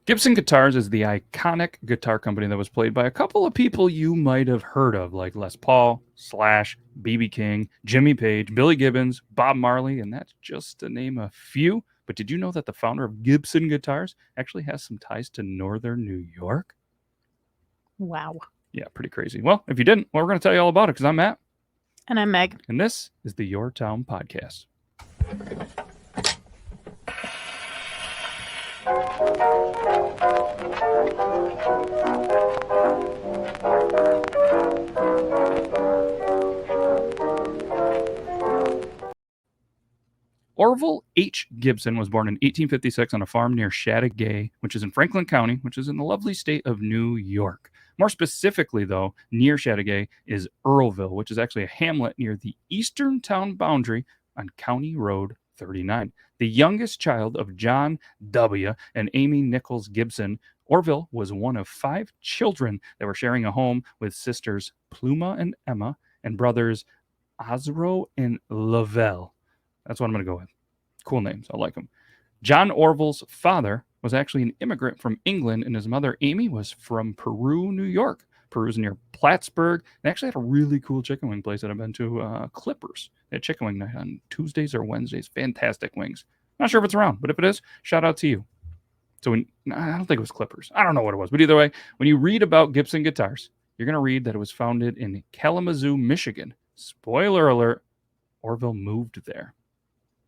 Gibson Guitars is the iconic guitar company that was played by a couple of people you might have heard of, like Les Paul, Slash, B.B. King, Jimmy Page, Billy Gibbons, Bob Marley, and that's just to name a few. But did you know that the founder of Gibson Guitars actually has some ties to northern New York? Wow. Yeah, pretty crazy. Well, if you didn't, well, we're going to tell you all about it because I'm Matt. And I'm Megh. And this is the Yore Town Podcast. Orville H. Gibson was born in 1856 on a farm near Chateaugay, which is in Franklin County, which is in the lovely state of New York. More specifically, though, near Chateaugay is Orville, which is actually a hamlet near the eastern town boundary on County Road 39. The youngest child of John W. and Amy Nichols Gibson, Orville was one of 5 children that were sharing a home with sisters Pluma and Emma and brothers Osro and Lavelle. That's what I'm going to go with. Cool names. I like them. John Orville's father was actually an immigrant from England, and his mother, Amy, was from Peru, New York. Peru's near Plattsburgh. They actually had a really cool chicken wing place that I've been to, Clippers. They had chicken wing night on Tuesdays or Wednesdays. Fantastic wings. Not sure if it's around, but if it is, shout out to you. So I don't think it was Clippers. I don't know what it was. But either way, when you read about Gibson Guitars, you're going to read that it was founded in Kalamazoo, Michigan. Spoiler alert, Orville moved there.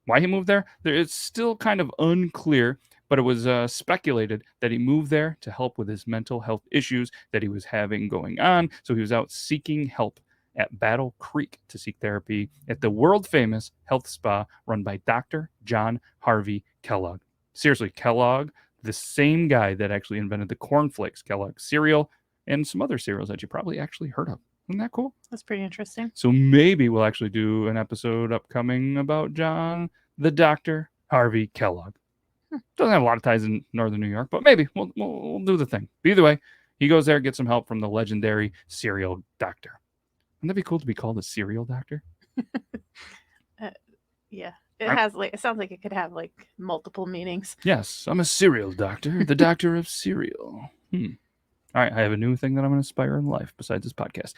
Why he moved there? It's still kind of unclear, but it was speculated that he moved there to help with his mental health issues that he was having going on. So he was out seeking help at Battle Creek to seek therapy at the world-famous health spa run by Dr. John Harvey Kellogg. Seriously, Kellogg, the same guy that actually invented the cornflakes Kellogg cereal and some other cereals that you probably actually heard of. Isn't that cool? That's pretty interesting. So maybe we'll actually do an episode upcoming about John the Dr. Harvey Kellogg. Doesn't have a lot of ties in northern New York, but maybe we'll do the thing. But either way, he goes there, gets some help from the legendary cereal doctor. Wouldn't that be cool to be called a cereal doctor? Yeah. It sounds like it could have like multiple meanings. Yes, I'm a cereal doctor, the doctor of cereal. All right, I have a new thing that I'm going to aspire in life besides this podcast.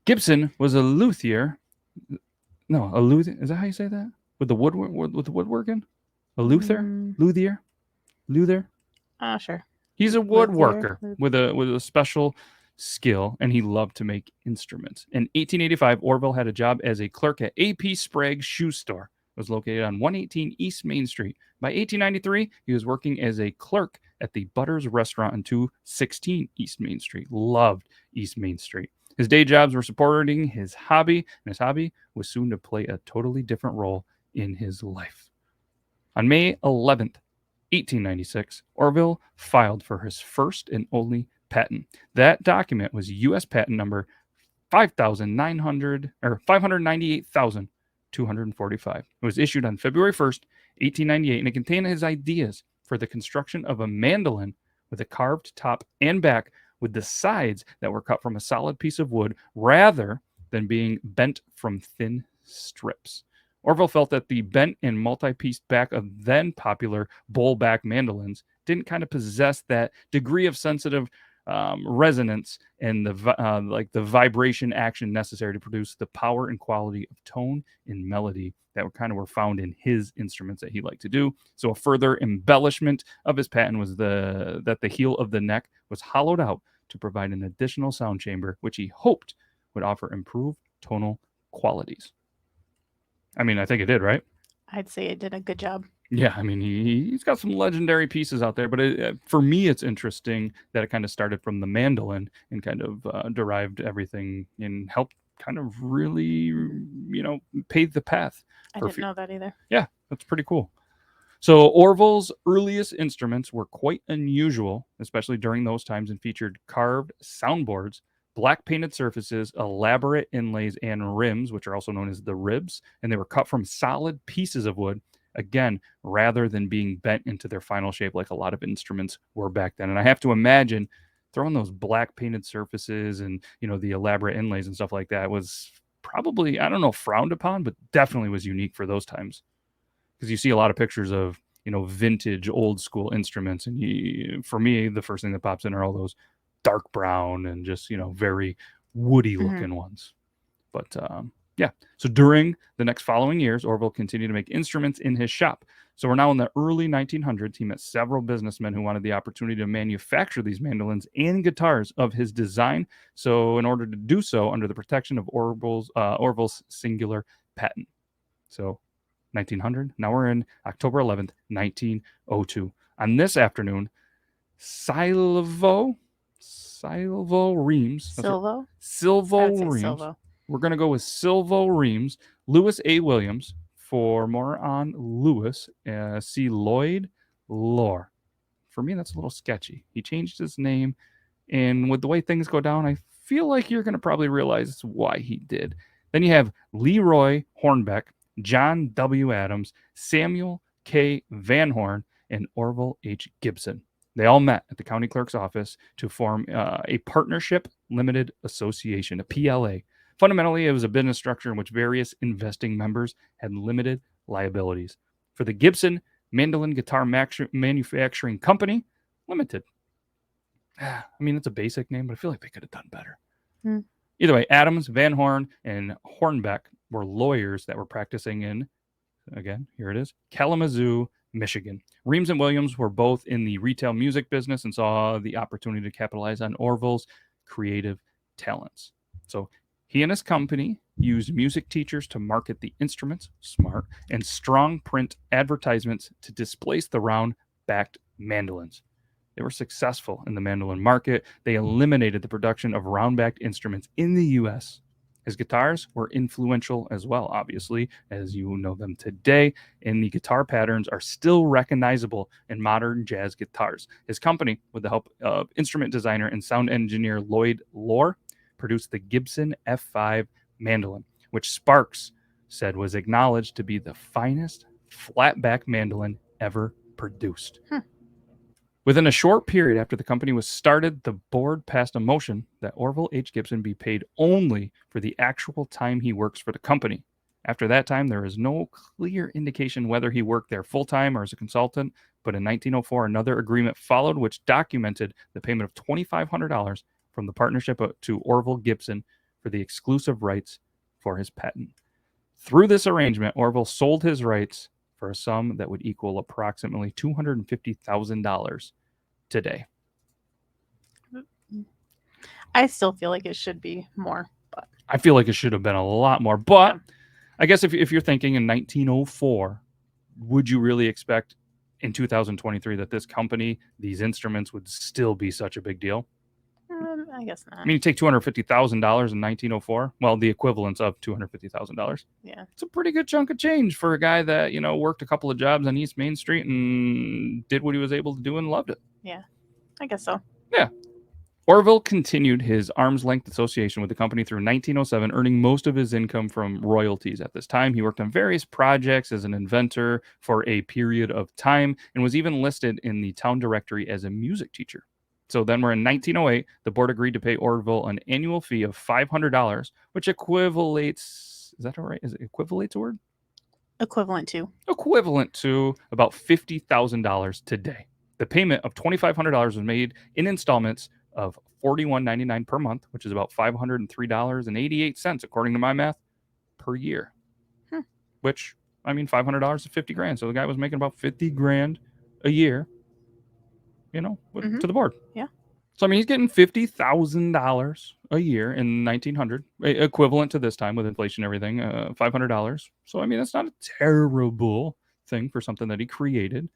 Gibson was a luthier. No, a luthier. Is that how you say that? With the woodworking? A luthier? Luthier? Sure. He's a woodworker with a special skill, and he loved to make instruments. In 1885, Orville had a job as a clerk at A.P. Sprague's shoe store. It was located on 118 East Main Street. By 1893, he was working as a clerk at the Butters Restaurant on 216 East Main Street. Loved East Main Street. His day jobs were supporting his hobby, and his hobby was soon to play a totally different role in his life. On May 11th, 1896, Orville filed for his first and only patent. That document was U.S. patent number 598,245. It was issued on February 1st, 1898, and it contained his ideas for the construction of a mandolin with a carved top and back with the sides that were cut from a solid piece of wood rather than being bent from thin strips. Orville felt that the bent and multi-pieced back of then popular bowl-back mandolins didn't kind of possess that degree of sensitive resonance and the vibration action necessary to produce the power and quality of tone and melody that were found in his instruments that he liked to do. So a further embellishment of his patent was that the heel of the neck was hollowed out to provide an additional sound chamber, which he hoped would offer improved tonal qualities. I mean, I think it did, right? I'd say it did a good job. Yeah, I mean, he's got some legendary pieces out there, but for me, it's interesting that it kind of started from the mandolin and kind of derived everything and helped kind of really, pave the path. I didn't know that either. Yeah, that's pretty cool. So Orville's earliest instruments were quite unusual, especially during those times, and featured carved soundboards, black painted surfaces, elaborate inlays, and rims, which are also known as the ribs, and they were cut from solid pieces of wood, again, rather than being bent into their final shape like a lot of instruments were back then. And I have to imagine throwing those black painted surfaces and, the elaborate inlays and stuff like that was probably, I don't know, frowned upon, but definitely was unique for those times. Because you see a lot of pictures of vintage old school instruments. And for me, the first thing that pops in are all those dark brown and just, very woody looking ones. But yeah, so during the next following years, Orville continued to make instruments in his shop. So we're now in the early 1900s. He met several businessmen who wanted the opportunity to manufacture these mandolins and guitars of his design. So in order to do so, under the protection of Orville's singular patent. So 1900. Now we're in October 11th, 1902. On this afternoon, Silvo Reams. Silvo? Silvo I would say Reams. Silvo. We're going to go with Silvo Reams. Lewis A. Williams. For more on Lewis, see Lloyd Lore. For me, that's a little sketchy. He changed his name, and with the way things go down, I feel like you're going to probably realize why he did. Then you have Leroy Hornbeck, John W. Adams, Samuel K. Van Horn, and Orville H. Gibson. They all met at the county clerk's office to form a partnership limited association, a PLA. Fundamentally, it was a business structure in which various investing members had limited liabilities. For the Gibson Mandolin Guitar Manufacturing Company Limited. I mean, it's a basic name, but I feel like they could have done better. Either way, Adams, Van Horn, and Hornbeck were lawyers that were practicing in, again, here it is, Kalamazoo, Michigan. Reams and Williams were both in the retail music business and saw the opportunity to capitalize on Orville's creative talents. So he and his company used music teachers to market the instruments, smart, and strong print advertisements to displace the round-backed mandolins. They were successful in the mandolin market. They eliminated the production of round-backed instruments in the U.S. His guitars were influential as well, obviously, as you know them today, and the guitar patterns are still recognizable in modern jazz guitars. His company, with the help of instrument designer and sound engineer Lloyd Lore, produced the Gibson F5 mandolin, which Sparks said was acknowledged to be the finest flat-back mandolin ever produced. Within a short period after the company was started, the board passed a motion that Orville H. Gibson be paid only for the actual time he works for the company. After that time, there is no clear indication whether he worked there full-time or as a consultant, but in 1904, another agreement followed which documented the payment of $2,500 from the partnership to Orville Gibson for the exclusive rights for his patent. Through this arrangement, Orville sold his rights for a sum that would equal approximately $250,000 today. I still feel like it should be more, but I feel like it should have been a lot more. But yeah. I guess if you're thinking in 1904, would you really expect in 2023 that this company, these instruments, would still be such a big deal? I guess not. I mean, you take $250,000 in 1904. Well, the equivalent of $250,000. Yeah, it's a pretty good chunk of change for a guy that worked a couple of jobs on East Main Street and did what he was able to do and loved it. Yeah, I guess so. Yeah. Orville continued his arm's length association with the company through 1907, earning most of his income from royalties. At this time, he worked on various projects as an inventor for a period of time and was even listed in the town directory as a music teacher. So then we're in 1908. The board agreed to pay Orville an annual fee of $500, which equivalates. Is that all right? Is it equivalates a word? Equivalent to about $50,000 today. The payment of $2,500 was made in installments of $41.99 per month, which is about $503.88, according to my math, per year. Which, I mean, $500 is $50,000. So the guy was making about $50,000 a year. To the board. Yeah. So, I mean, he's getting $50,000 a year in 1900, equivalent to this time with inflation and everything, $500. So, I mean, that's not a terrible thing for something that he created.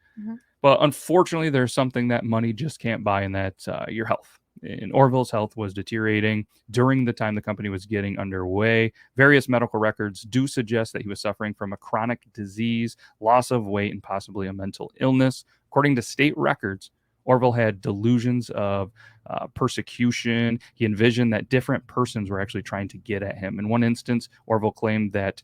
But unfortunately, there's something that money just can't buy, and that's your health. And Orville's health was deteriorating during the time the company was getting underway. Various medical records do suggest that he was suffering from a chronic disease, loss of weight, and possibly a mental illness. According to state records, Orville had delusions of persecution. He envisioned that different persons were actually trying to get at him. In one instance, Orville claimed that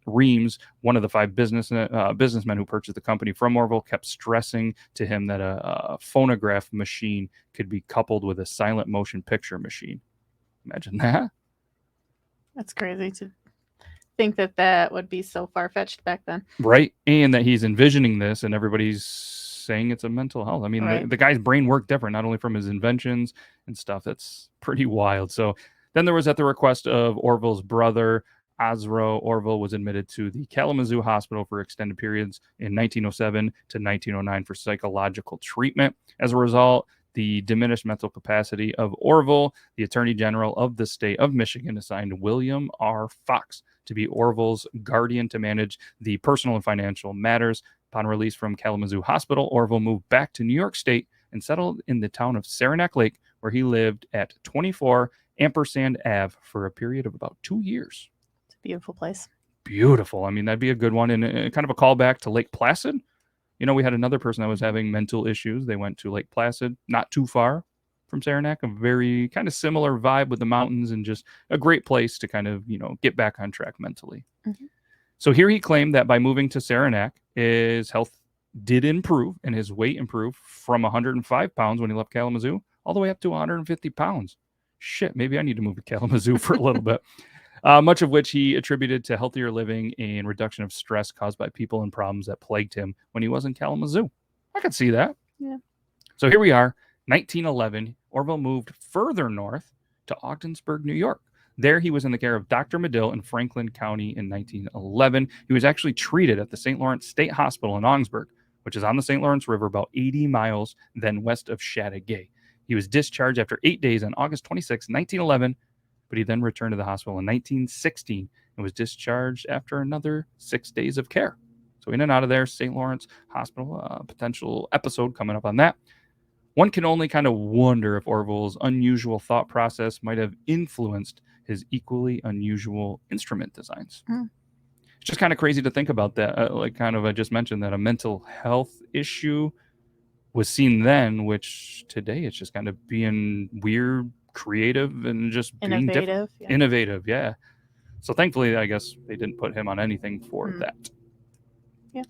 Reams, one of the 5 businessmen who purchased the company from Orville, kept stressing to him that a phonograph machine could be coupled with a silent motion picture machine. Imagine that. That's crazy to think that would be so far-fetched back then. Right. And that he's envisioning this and everybody's saying it's a mental health. I mean, Right. the guy's brain worked different, not only from his inventions and stuff. That's pretty wild. So then there was, at the request of Orville's brother, Osro, Orville was admitted to the Kalamazoo Hospital for extended periods in 1907 to 1909 for psychological treatment. As a result, the diminished mental capacity of Orville, the Attorney General of the state of Michigan assigned William R. Fox to be Orville's guardian to manage the personal and financial matters. Upon release from Kalamazoo Hospital, Orville moved back to New York State and settled in the town of Saranac Lake, where he lived at 24 Ampersand Ave for a period of about 2 years. It's a beautiful place. Beautiful. I mean, that'd be a good one. And kind of a callback to Lake Placid. You know, we had another person that was having mental issues. They went to Lake Placid, not too far from Saranac, a very kind of similar vibe with the mountains and just a great place to kind of, you know, get back on track mentally. Mm-hmm. So here he claimed that by moving to Saranac, his health did improve and his weight improved from 105 pounds when he left Kalamazoo all the way up to 150 pounds. Shit, maybe I need to move to Kalamazoo for a little bit. Much of which he attributed to healthier living and reduction of stress caused by people and problems that plagued him when he was in Kalamazoo. I could see that. Yeah. So here we are, 1911. Orville moved further north to Ogdensburg, New York. There he was in the care of Dr. Medill in Franklin County in 1911. He was actually treated at the St. Lawrence State Hospital in Augsburg, which is on the St. Lawrence River about 80 miles then west of Chateauguay. He was discharged after 8 days on August 26, 1911, but he then returned to the hospital in 1916 and was discharged after another 6 days of care. So in and out of there, St. Lawrence Hospital, potential episode coming up on that. One can only kind of wonder if Orville's unusual thought process might have influenced his equally unusual instrument designs. Mm. It's just kind of crazy to think about that. I just mentioned that a mental health issue was seen then, which today it's just kind of being weird, creative, and just being different. Yeah. Innovative, yeah. So thankfully, I guess they didn't put him on anything for that. Yeah.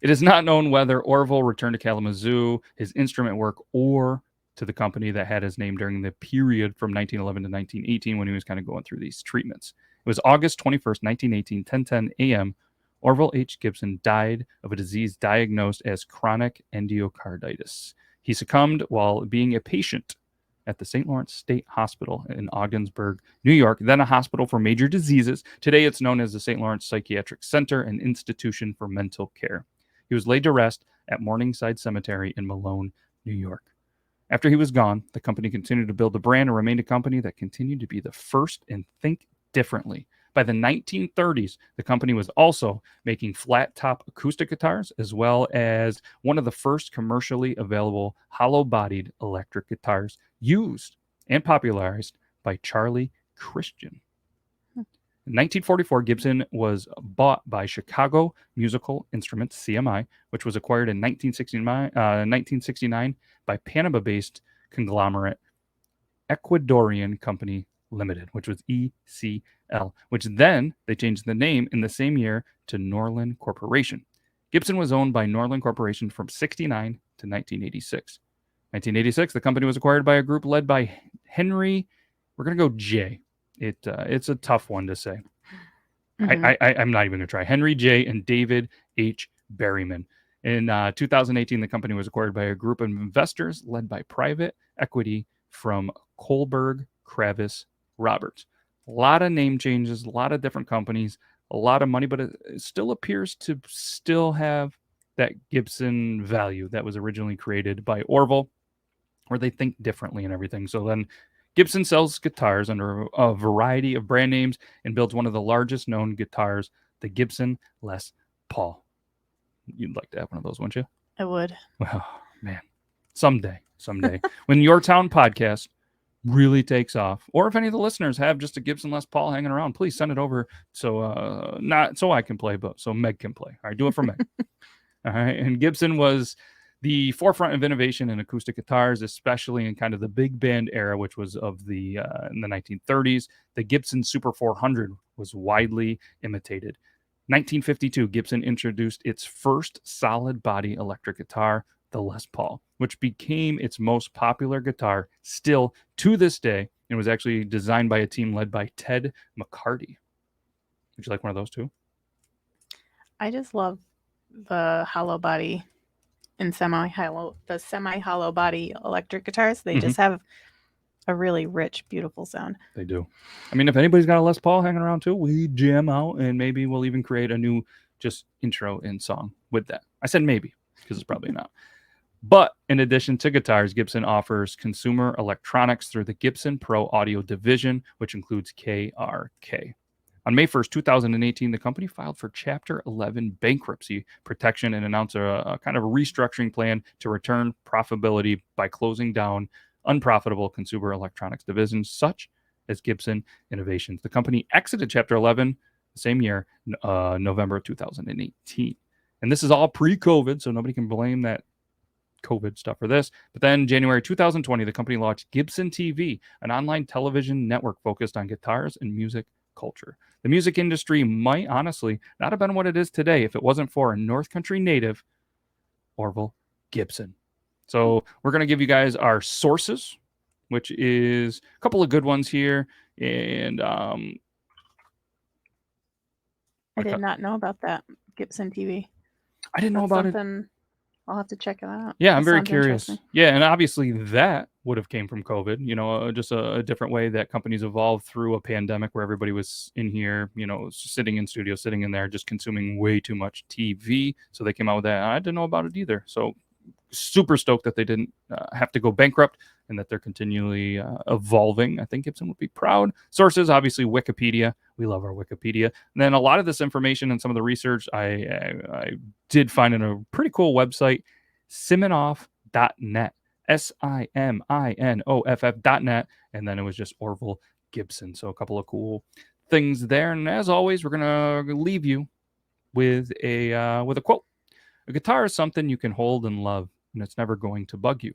It is not known whether Orville returned to Kalamazoo, his instrument work, or to the company that had his name during the period from 1911 to 1918 when he was kind of going through these treatments. It was August 21st, 1918, 10:10 a.m. Orville H. Gibson died of a disease diagnosed as chronic endocarditis. He succumbed while being a patient at the St. Lawrence State Hospital in Ogdensburg, New York, then a hospital for major diseases. Today it's known as the St. Lawrence Psychiatric Center, an institution for mental care. He was laid to rest at Morningside Cemetery in Malone, New York. After he was gone, the company continued to build the brand and remained a company that continued to be the first and think differently. By the 1930s, the company was also making flat-top acoustic guitars, as well as one of the first commercially available hollow-bodied electric guitars used and popularized by Charlie Christian. In 1944, Gibson was bought by Chicago Musical Instruments, CMI, which was acquired in 1969 by Panama-based conglomerate Ecuadorian Company Limited, which was ECL, which then they changed the name in the same year to Norlin Corporation. Gibson was owned by Norlin Corporation from 1969 to 1986. 1986, the company was acquired by a group led by Henry. We're going to go J. It's a tough one to say. Mm-hmm. I'm not even going to try. Henry J. and David H. Berryman. In 2018, the company was acquired by a group of investors led by private equity from Kohlberg, Kravis, Roberts. A lot of name changes, a lot of different companies, a lot of money, but it still appears to still have that Gibson value that was originally created by Orville, where they think differently and everything. So then Gibson sells guitars under a variety of brand names and builds one of the largest known guitars, the Gibson Les Paul. You'd like to have one of those, wouldn't you? I would. Oh, man. Someday. When Yore Town Podcast really takes off, or if any of the listeners have just a Gibson Les Paul hanging around, please send it over so not so I can play, but so Megh can play. All right, do it for Megh. All right, and Gibson was the forefront of innovation in acoustic guitars, especially in kind of the big band era, which was of the in the 1930s. The Gibson Super 400 was widely imitated. 1952, Gibson introduced its first solid body electric guitar, the Les Paul, which became its most popular guitar still to this day, and was actually designed by a team led by Ted McCarty. Would you like one of those too? I just love the hollow body and semi-hollow body electric guitars. They just have a really rich, beautiful sound. They do. I mean, if anybody's got a Les Paul hanging around too, we jam out, and maybe we'll even create a new just intro and song with that. I said maybe because it's probably not. But in addition to guitars, Gibson offers consumer electronics through the Gibson Pro Audio division, which includes KRK. On May 1st, 2018, the company filed for Chapter 11 bankruptcy protection and announced a kind of restructuring plan to return profitability by closing down unprofitable consumer electronics divisions such as Gibson Innovations. The company exited Chapter 11 the same year, November 2018. And this is all pre-COVID, so nobody can blame that COVID stuff for this. But then January 2020, the company launched Gibson TV, an online television network focused on guitars and music culture. The music industry might honestly not have been what it is today if it wasn't for a North Country native, Orville Gibson. So we're going to give you guys our sources, which is a couple of good ones here. And I did not know about that Gibson TV. I didn't know about it. I'll have to check it out. Yeah, I'm very curious. Yeah, and obviously that would have came from COVID, just a different way that companies evolved through a pandemic where everybody was in here, sitting in studios, sitting in there, just consuming way too much TV. So they came out with that. I didn't know about it either. So super stoked that they didn't have to go bankrupt and that they're continually evolving. I think Gibson would be proud. Sources, obviously, Wikipedia. We love our Wikipedia. And then a lot of this information and some of the research I did find in a pretty cool website, Siminoff.net, SIMINOFF.net. And then it was just Orville Gibson. So a couple of cool things there. And as always, we're going to leave you with a quote. A guitar is something you can hold and love, and it's never going to bug you.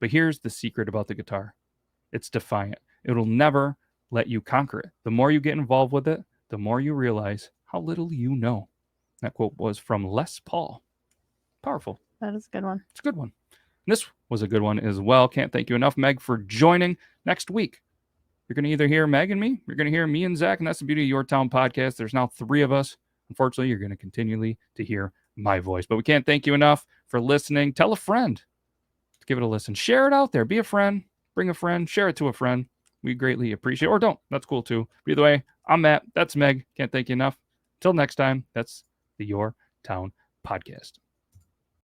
But here's the secret about the guitar. It's defiant. It'll never let you conquer it. The more you get involved with it, the more you realize how little you know. That quote was from Les Paul. Powerful. That is a good one. It's a good one. And this was a good one as well. Can't thank you enough, Megh, for joining. Next week, you're going to either hear Megh and me, you're going to hear me and Zach, and that's the beauty of Yore Town Podcast. There's now 3 of us. Unfortunately, you're going to continually to hear my voice. But we can't thank you enough for listening. Tell a friend to give it a listen. Share it out there. Be a friend. Bring a friend. Share it to a friend. We greatly appreciate it. Or don't. That's cool too. But either way, I'm Matt. That's Megh. Can't thank you enough. Till next time, that's the Yore Town Podcast.